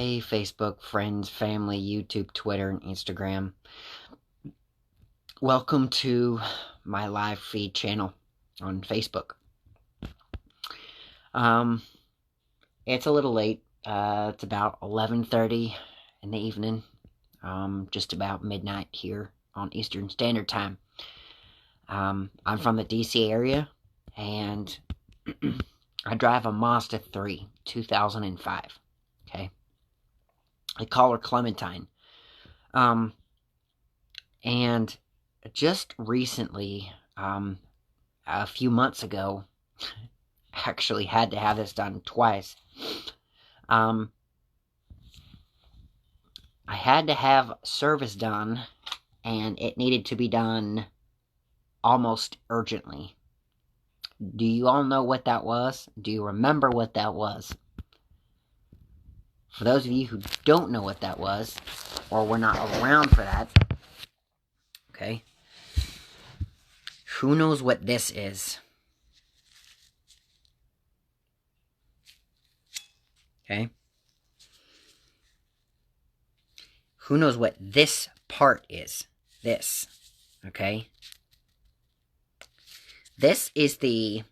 Hey, Facebook, friends, family, YouTube, Twitter, and Instagram. Welcome to my live feed channel on Facebook. It's a little late. It's about 11:30 in the evening. Just about midnight here on Eastern Standard Time. I'm from the DC area, and I drive a Mazda 3, 2005. Okay. I call her Clementine. And just recently, a few months ago, actually had to have this done twice. I had to have service done, and it needed to be done almost urgently. Do you all know what that was? Do you remember what that was? For those of you who don't know what that was, or were not around for that, okay, who knows what this is? Okay? Who knows what this part is? This. Okay? This is the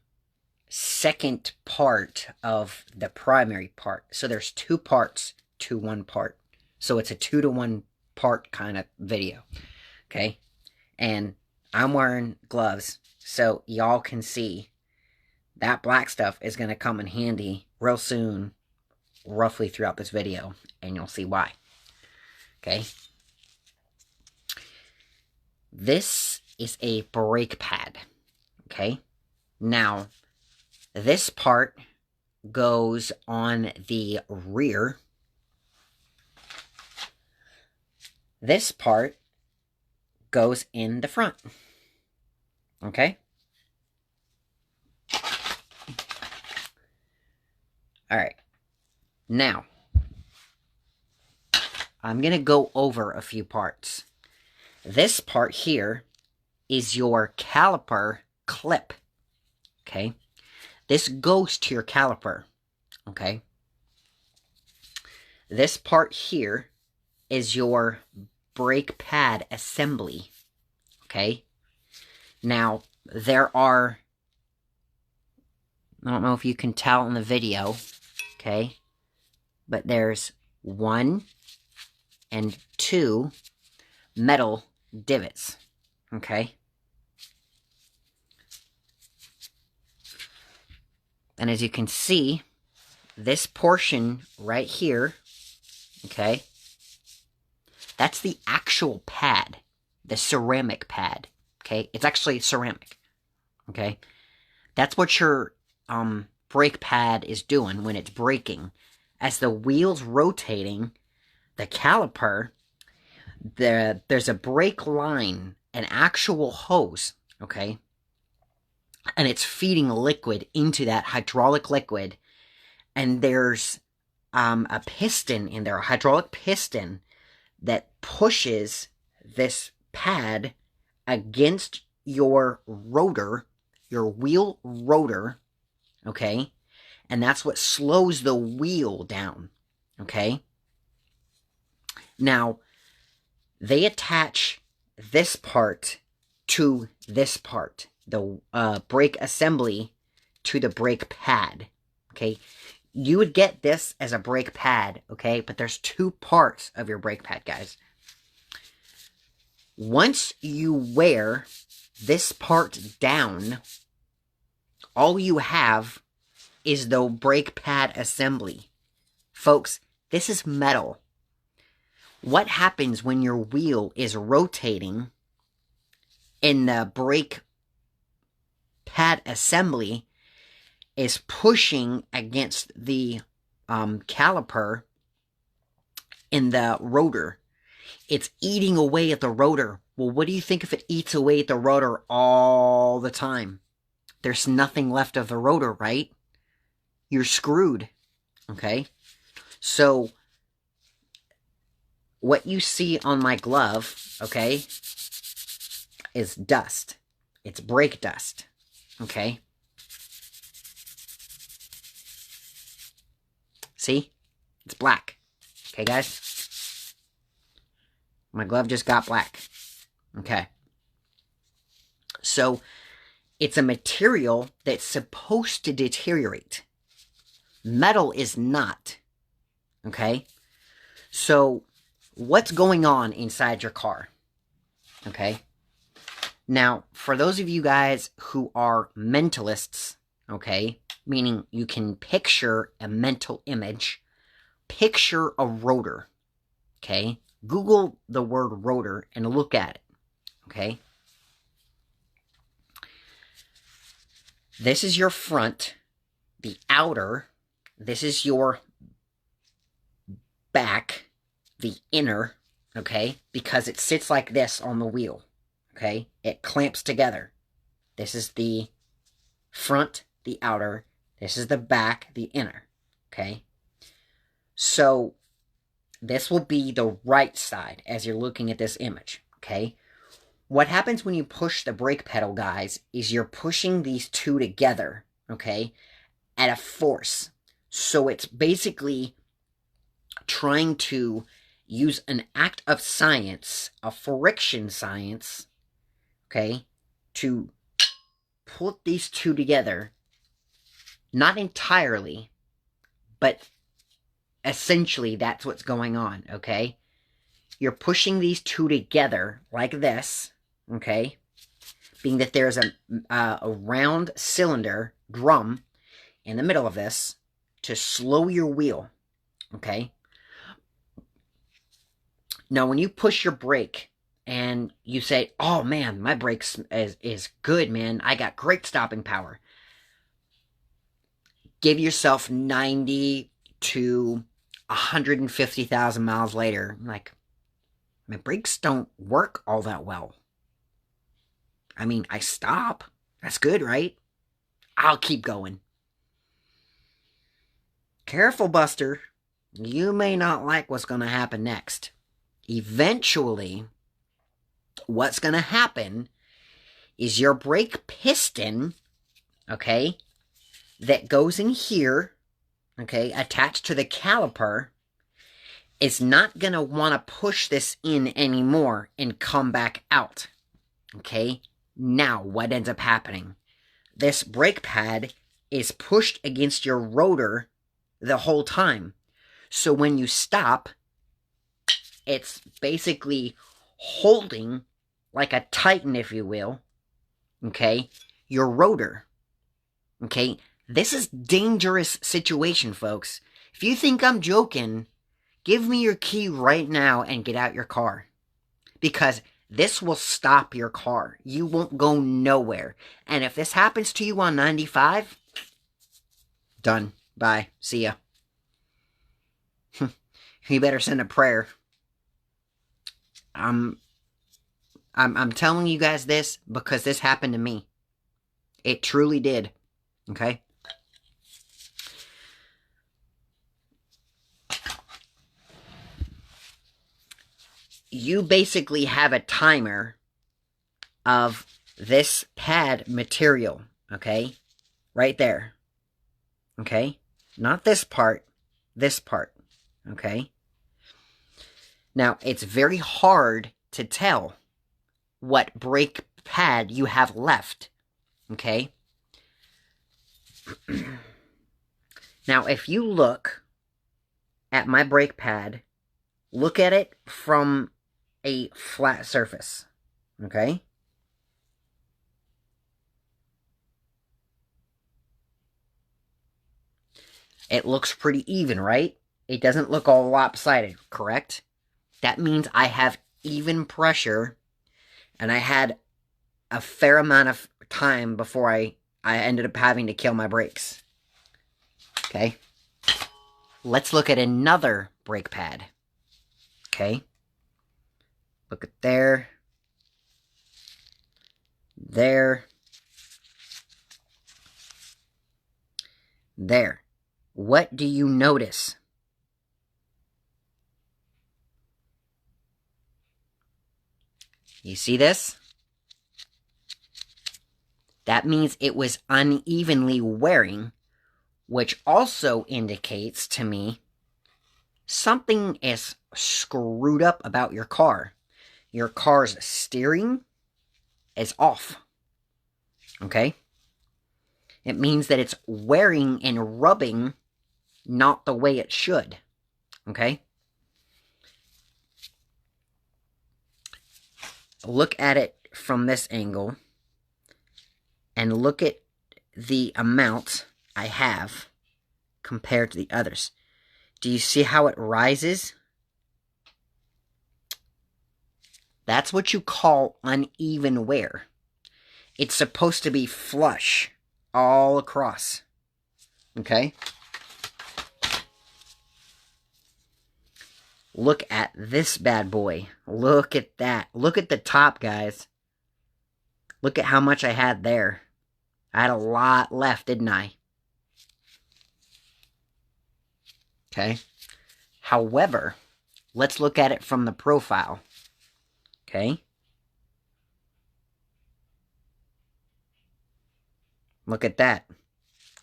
second part of the primary part. So there's two parts to one part. So it's a 2-to-1 part kind of video. Okay? And I'm wearing gloves so y'all can see that black stuff is going to come in handy real soon, roughly throughout this video, and you'll see why. Okay? This is a brake pad. Okay? Now, this part goes on the rear. This part goes in the front. Okay? Alright. Now, I'm going to go over a few parts. This part here is your caliper clip. Okay? This goes to your caliper. Okay? This part here is your brake pad assembly. Okay? Now, there are, I don't know if you can tell in the video, okay? But there's 1 and 2 metal divots, okay? And as you can see, this portion right here, okay, that's the actual pad, the ceramic pad, okay? It's actually ceramic, okay? That's what your brake pad is doing when it's braking. As the wheel's rotating, the caliper, there's a brake line, an actual hose, okay? And it's feeding liquid into that hydraulic liquid. And there's a piston in there, a hydraulic piston, that pushes this pad against your rotor, your wheel rotor, okay? And that's what slows the wheel down, okay? Now, they attach this part to this part, the brake assembly to the brake pad, okay? You would get this as a brake pad, okay? But there's two parts of your brake pad, guys. Once you wear this part down, all you have is the brake pad assembly. Folks, this is metal. What happens when your wheel is rotating in the brake pad assembly is pushing against the caliper in the rotor. It's eating away at the rotor. Well, what do you think if it eats away at the rotor all the time? There's nothing left of the rotor, right? You're screwed, okay? So, what you see on my glove, okay, is dust. It's brake dust, okay? See? It's black. Okay, guys? My glove just got black. Okay. So, it's a material that's supposed to deteriorate. Metal is not. Okay? So, what's going on inside your car? Okay? Now, for those of you guys who are mentalists, okay, meaning you can picture a mental image, picture a rotor, okay? Google the word rotor and look at it, okay? This is your front, the outer, this is your back, the inner, okay? Because it sits like this on the wheel, okay? It clamps together. This is the front, the outer. This is the back, the inner, okay? So, this will be the right side as you're looking at this image, okay? What happens when you push the brake pedal, guys, is you're pushing these two together, okay, at a force. So it's basically trying to use an act of science, a friction science, okay, to put these two together. Not entirely, but essentially that's what's going on, okay? You're pushing these two together like this, okay? Being that there's a round cylinder drum in the middle of this to slow your wheel, okay? Now, when you push your brake and you say, oh man, my brake is good, man. I got great stopping power. Give yourself 90 to 150,000 miles later, like, my brakes don't work all that well. I mean, I stop. That's good, right? I'll keep going. Careful, Buster. You may not like what's going to happen next. Eventually, what's going to happen is your brake piston, okay, that goes in here, okay, attached to the caliper, is not going to want to push this in anymore and come back out. Okay? Now, what ends up happening? This brake pad is pushed against your rotor the whole time. So when you stop, it's basically holding, like a titan, if you will, okay, your rotor. Okay? This is dangerous situation, folks. If you think I'm joking, give me your key right now and get out your car. Because this will stop your car. You won't go nowhere. And if this happens to you on 95, done. Bye. See ya. You better send a prayer. I'm telling you guys this because this happened to me. It truly did. Okay? You basically have a timer of this pad material, okay? Right there, okay? Not this part, okay? Now, it's very hard to tell what brake pad you have left, okay? Now, if you look at my brake pad, look at it from a flat surface, okay? It looks pretty even, right? It doesn't look all lopsided, correct? That means I have even pressure, and I had a fair amount of time before I ended up having to kill my brakes. Okay? Let's look at another brake pad. Okay? Look at there. There. There. What do you notice? You see this? That means it was unevenly wearing, which also indicates to me something is screwed up about your car. Your car's steering is off. Okay? It means that it's wearing and rubbing not the way it should. Okay? Look at it from this angle and look at the amount I have compared to the others. Do you see how it rises? That's what you call uneven wear. It's supposed to be flush all across. Okay? Look at this bad boy. Look at that. Look at the top, guys. Look at how much I had there. I had a lot left, didn't I? Okay. However, let's look at it from the profile. Okay. Look at that.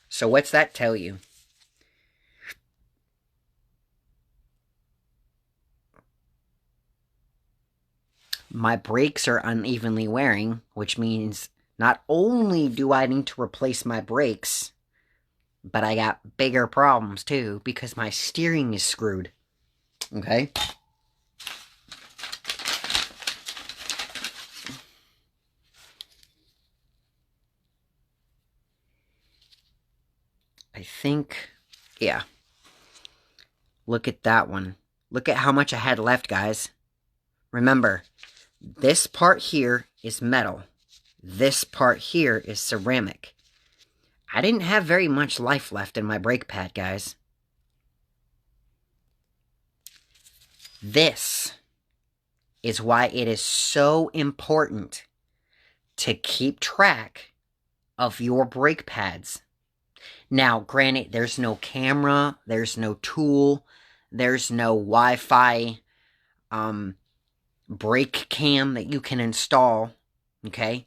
So what's that tell you? My brakes are unevenly wearing, which means not only do I need to replace my brakes, but I got bigger problems too, because my steering is screwed. Okay? I think, yeah. Look at that one. Look at how much I had left, guys. Remember, this part here is metal. This part here is ceramic. I didn't have very much life left in my brake pad, guys. This is why it is so important to keep track of your brake pads. Now, granted, there's no camera, there's no tool, there's no Wi-Fi, brake cam that you can install, okay?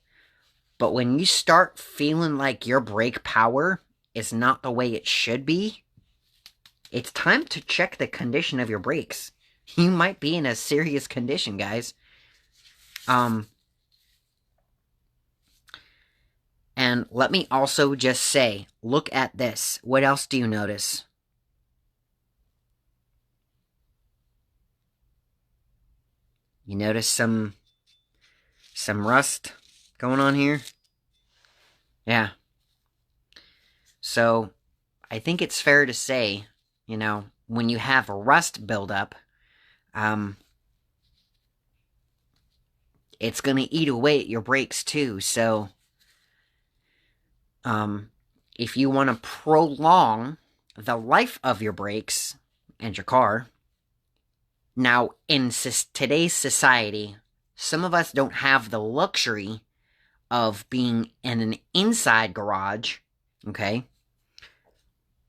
But when you start feeling like your brake power is not the way it should be, it's time to check the condition of your brakes. You might be in a serious condition, guys. And let me also just say, look at this. What else do you notice? You notice some rust going on here? Yeah. So, I think it's fair to say, you know, when you have rust buildup, it's gonna eat away at your brakes too, so, if you want to prolong the life of your brakes and your car. Now, in today's society, some of us don't have the luxury of being in an inside garage, okay?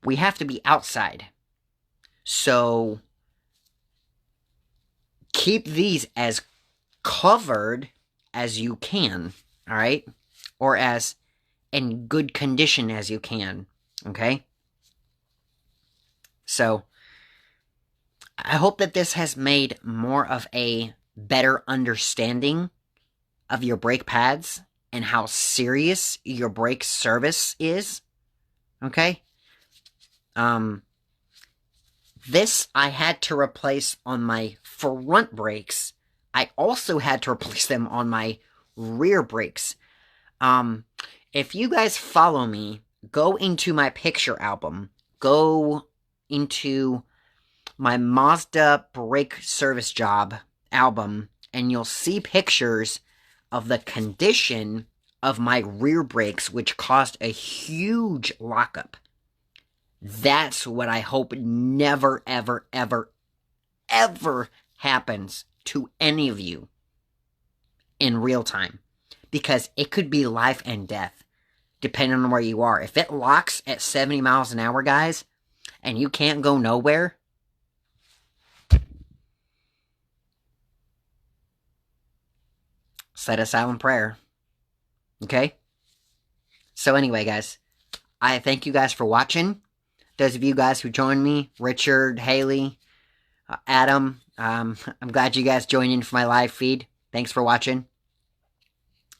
We have to be outside. So, keep these as covered as you can, alright? Or as in good condition as you can, okay? So, I hope that this has made more of a better understanding of your brake pads and how serious your brake service is, okay? This I had to replace on my front brakes. I also had to replace them on my rear brakes. If you guys follow me, go into my picture album. Go into my Mazda brake service job album, and you'll see pictures of the condition of my rear brakes, which caused a huge lockup. That's what I hope never, ever, ever, ever happens to any of you in real time. Because it could be life and death, depending on where you are. If it locks at 70 miles an hour, guys, and you can't go nowhere, say a silent prayer. Okay? So anyway, guys, I thank you guys for watching. Those of you guys who joined me, Richard, Haley, Adam, I'm glad you guys joined in for my live feed. Thanks for watching.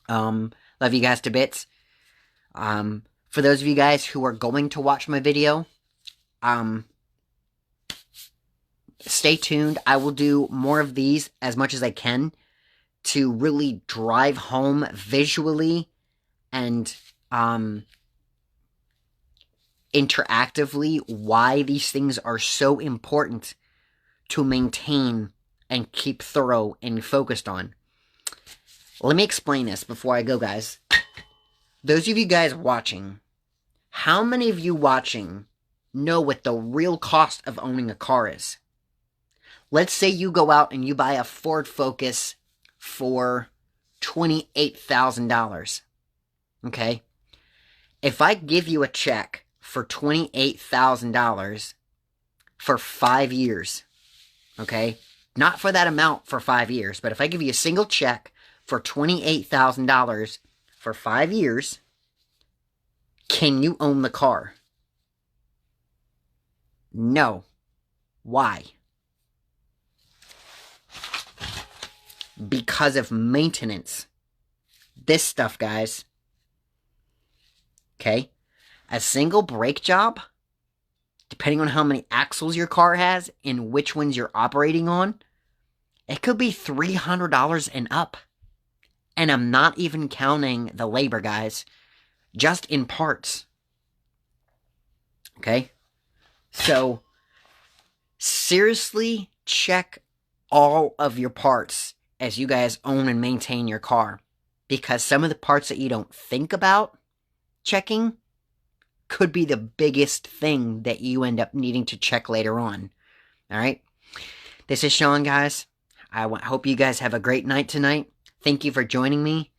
Love you guys to bits. For those of you guys who are going to watch my video, stay tuned. I will do more of these as much as I can to really drive home visually and interactively why these things are so important to maintain and keep thorough and focused on. Let me explain this before I go, guys. Those of you guys watching, how many of you watching know what the real cost of owning a car is? Let's say you go out and you buy a Ford Focus for $28,000. Okay? If I give you a check for $28,000 for 5 years, okay? Not for that amount for 5 years, but if I give you a single check for $28,000 for 5 years, can you own the car? No. Why? Because of maintenance. This stuff, guys. Okay? A single brake job, depending on how many axles your car has and which ones you're operating on, it could be $300 and up. And I'm not even counting the labor, guys. Just in parts. Okay? So, seriously check all of your parts as you guys own and maintain your car. Because some of the parts that you don't think about checking could be the biggest thing that you end up needing to check later on. Alright? This is Sean, guys. I hope you guys have a great night tonight. Thank you for joining me.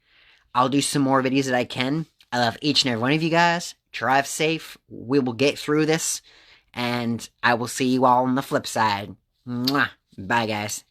I'll do some more videos that I can. I love each and every one of you guys. Drive safe. We will get through this. And I will see you all on the flip side. Mwah. Bye, guys.